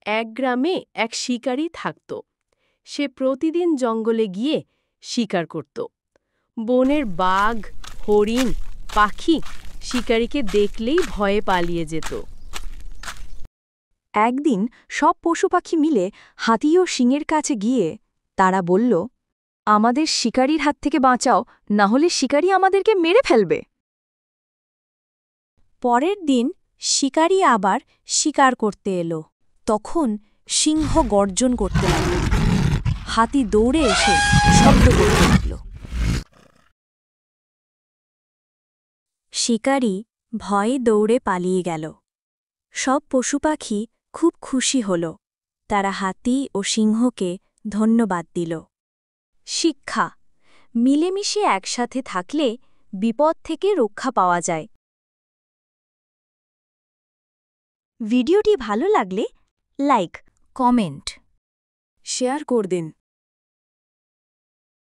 এক গ্রামে এক শিকারী থাকত। সে প্রতিদিন জঙ্গলে গিয়ে শিকার করত। বনের বাঘ, হরিণ, পাখি শিকারীকে দেখলেই ভয়ে পালিয়ে যেত। একদিন সব পশুপাখি মিলে হাতি ও সিংহের কাছে গিয়ে তারা বলল, আমাদের শিকারীর হাত থেকে বাঁচাও, না হলে শিকারী আমাদেরকে মেরে ফেলবে। পরের দিন শিকারী আবার শিকার করতে এলো। তখন সিংহ গর্জন করতে লাগল। হাতি দৌড়ে এসে শব্দ করতে লাগল। শিকারী ভয়ে দৌড়ে পালিয়ে গেল। সব পশুপাখি খুব খুশি হল। তারা হাতি ও সিংহকে ধন্যবাদ দিল। শিক্ষা: মিলেমিশে একসাথে থাকলে বিপদ থেকে রক্ষা পাওয়া যায়। ভিডিওটি ভালো লাগলে লাইক, কমেন্ট, শেয়ার করে দিন।